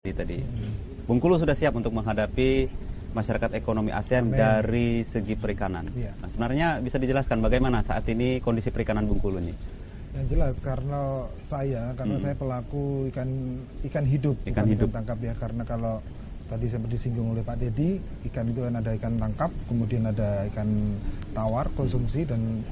Tadi Bengkulu sudah siap untuk menghadapi masyarakat ekonomi ASEAN dari segi perikanan. Nah, sebenarnya bisa dijelaskan bagaimana saat ini kondisi perikanan Bengkulu ini? Yang jelas karena saya pelaku ikan hidup, ikan tangkap ya. Karena kalau tadi seperti disinggung oleh Pak Dedi, ikan itu kan ada ikan tangkap, kemudian ada ikan tawar konsumsi dan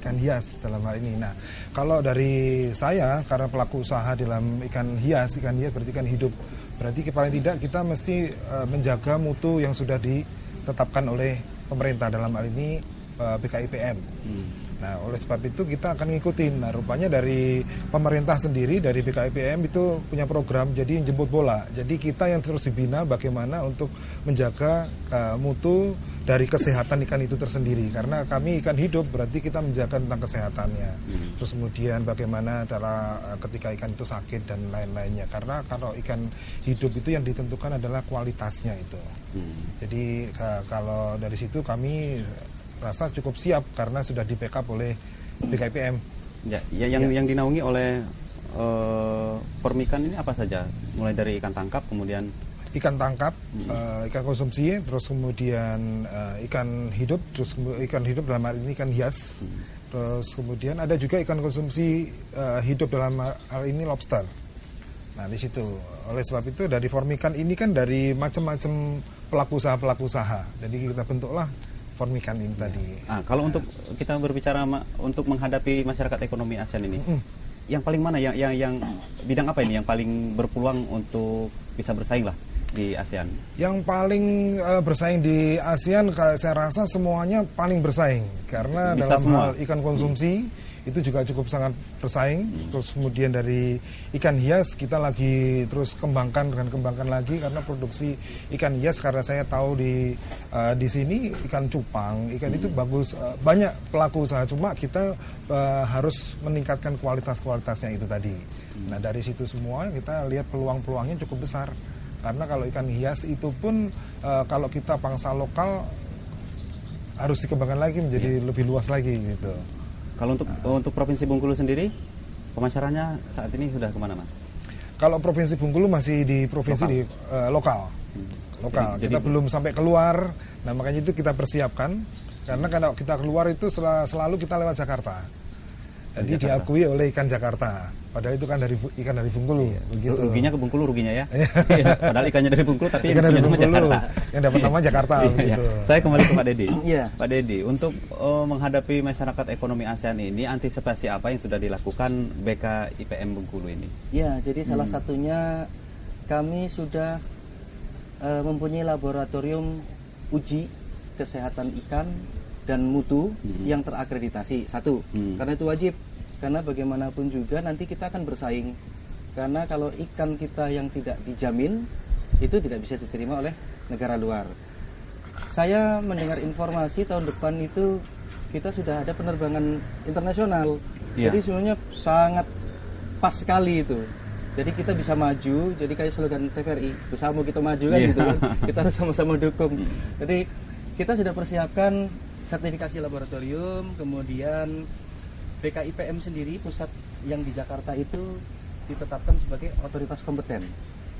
ikan hias dalam hal ini. Nah, kalau dari saya karena pelaku usaha dalam ikan hias berarti ikan hidup. Berarti paling tidak kita mesti menjaga mutu yang sudah ditetapkan oleh pemerintah dalam hal ini BKIPM. Nah, oleh sebab itu kita akan ngikutin. Nah, rupanya dari pemerintah sendiri, dari BKIPM itu punya program jadi jemput bola. Jadi kita yang terus dibina bagaimana untuk menjaga mutu dari kesehatan ikan itu tersendiri. Karena kami ikan hidup berarti kita menjaga tentang kesehatannya. Terus kemudian bagaimana cara ketika ikan itu sakit dan lain-lainnya. Karena kalau ikan hidup itu yang ditentukan adalah kualitasnya itu. Jadi kalau dari situ kami rasa cukup siap karena sudah di backup oleh BKIPM. Yang dinaungi oleh permikan ini apa saja? Mulai dari ikan tangkap, kemudian ikan tangkap, ikan konsumsi, terus kemudian ikan hidup, ikan hidup dalam hal ini ikan hias, terus kemudian ada juga ikan konsumsi hidup dalam hal ini lobster. Nah, di situ. Oleh sebab itu dari Formikan ini kan dari macam-macam pelaku usaha. Jadi kita bentuklah Formikan ini tadi. Kalau untuk kita berbicara untuk menghadapi masyarakat ekonomi ASEAN ini, yang paling mana yang bidang apa ini yang paling berpeluang untuk bisa bersaing lah di ASEAN? Yang paling bersaing di ASEAN saya rasa semuanya paling bersaing karena bisa dalam hal ikan konsumsi itu juga cukup sangat bersaing. Terus kemudian dari ikan hias kita lagi terus kembangkan lagi karena produksi ikan hias karena saya tahu di sini ikan cupang, ikan itu bagus, banyak pelaku usaha, cuma kita harus meningkatkan kualitasnya itu tadi. Nah, dari situ semua kita lihat peluang-peluangnya cukup besar. Karena kalau ikan hias itu pun kalau kita pangsa lokal harus dikembangkan lagi menjadi lebih luas lagi gitu. Kalau untuk Provinsi Bengkulu sendiri, pemasarannya saat ini sudah kemana, Mas? Kalau Provinsi Bengkulu masih di provinsi lokal. Kita belum sampai keluar. Nah, makanya itu kita persiapkan. Karena kalau kita keluar itu selalu kita lewat Jakarta. Jadi diakui oleh ikan Jakarta. Padahal itu kan ikan dari Bengkulu. Begitu. Ruginya ke Bengkulu ruginya ya. Padahal ikannya dari Bengkulu tapi ikan yang dari punya nama Jakarta. Yang dapat nama Jakarta. Begitu. Saya kembali ke Pak Dedi. Pak Dedi, untuk menghadapi masyarakat ekonomi ASEAN ini, antisipasi apa yang sudah dilakukan BKIPM Bengkulu ini? Ya, jadi salah satunya kami sudah mempunyai laboratorium uji kesehatan ikan dan mutu yang terakreditasi. Satu, karena itu wajib. Karena bagaimanapun juga nanti kita akan bersaing. Karena kalau ikan kita yang tidak dijamin, itu tidak bisa diterima oleh negara luar. Saya mendengar informasi tahun depan itu kita sudah ada penerbangan internasional. Jadi sebenarnya sangat pas sekali itu. Jadi kita bisa maju, jadi kayak slogan TVRI, bersama kita maju kan gitu kan. Kita harus sama-sama dukung. Jadi kita sudah persiapkan sertifikasi laboratorium, kemudian BKIPM sendiri pusat yang di Jakarta itu ditetapkan sebagai otoritas kompeten.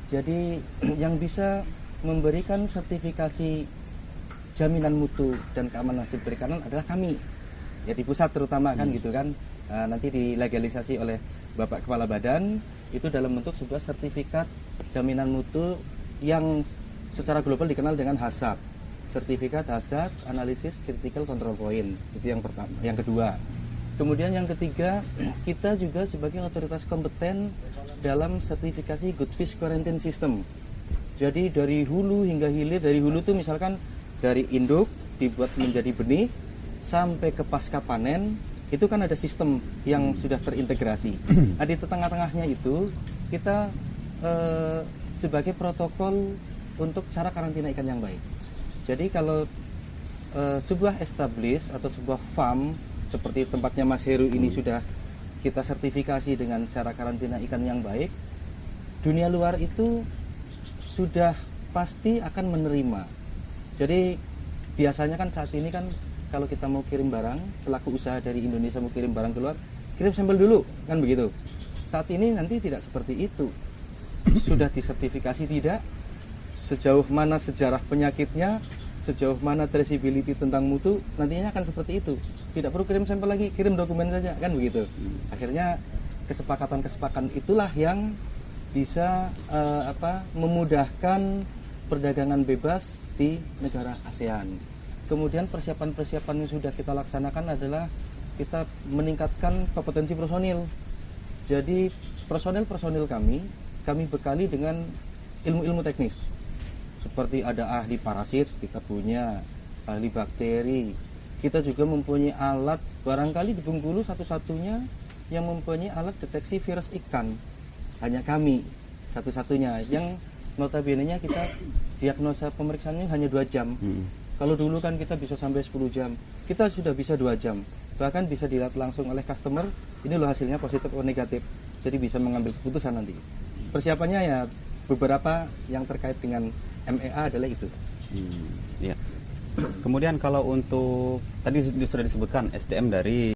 Jadi yang bisa memberikan sertifikasi jaminan mutu dan keamanan hasil perikanan adalah kami. Ya di pusat terutama kan gitu kan. Nanti dilegalisasi oleh Bapak Kepala Badan itu dalam bentuk sebuah sertifikat jaminan mutu yang secara global dikenal dengan HACCP. Sertifikat Hazard Analysis Critical Control Point. Itu yang pertama. Yang kedua, kemudian yang ketiga, kita juga sebagai otoritas kompeten dalam sertifikasi Good Fish Quarantine System. Jadi dari hulu hingga hilir, dari hulu itu misalkan dari induk dibuat menjadi benih sampai ke pasca panen, itu kan ada sistem yang sudah terintegrasi. Nah, di tengah-tengahnya itu kita sebagai protokol untuk cara karantina ikan yang baik. Jadi kalau sebuah establish atau sebuah farm seperti tempatnya Mas Heru ini sudah kita sertifikasi dengan cara karantina ikan yang baik, dunia luar itu sudah pasti akan menerima. Jadi biasanya kan saat ini kan kalau kita mau kirim barang, pelaku usaha dari Indonesia mau kirim barang keluar, kirim sampel dulu, kan begitu. Saat ini nanti tidak seperti itu. sudah disertifikasi tidak, sejauh mana sejarah penyakitnya, sejauh mana traceability tentang mutu, nantinya akan seperti itu. Tidak perlu kirim sampel lagi, kirim dokumen saja, kan begitu. Akhirnya kesepakatan-kesepakatan itulah yang bisa memudahkan perdagangan bebas di negara ASEAN. Kemudian persiapan-persiapan yang sudah kita laksanakan adalah kita meningkatkan kompetensi personil. Jadi personil kami bekali dengan ilmu-ilmu teknis. Seperti ada ahli parasit, kita punya ahli bakteri. Kita juga mempunyai alat, barangkali di Bengkulu satu-satunya yang mempunyai alat deteksi virus ikan. Hanya kami satu-satunya yang notabene-nya kita diagnosa pemeriksaannya hanya 2 jam. Kalau dulu kan kita bisa sampai 10 jam, kita sudah bisa 2 jam. Bahkan bisa dilihat langsung oleh customer, ini loh hasilnya positif atau negatif. Jadi bisa mengambil keputusan nanti. Persiapannya ya beberapa yang terkait dengan MEA adalah itu. Ya. Kemudian kalau untuk tadi sudah disebutkan SDM dari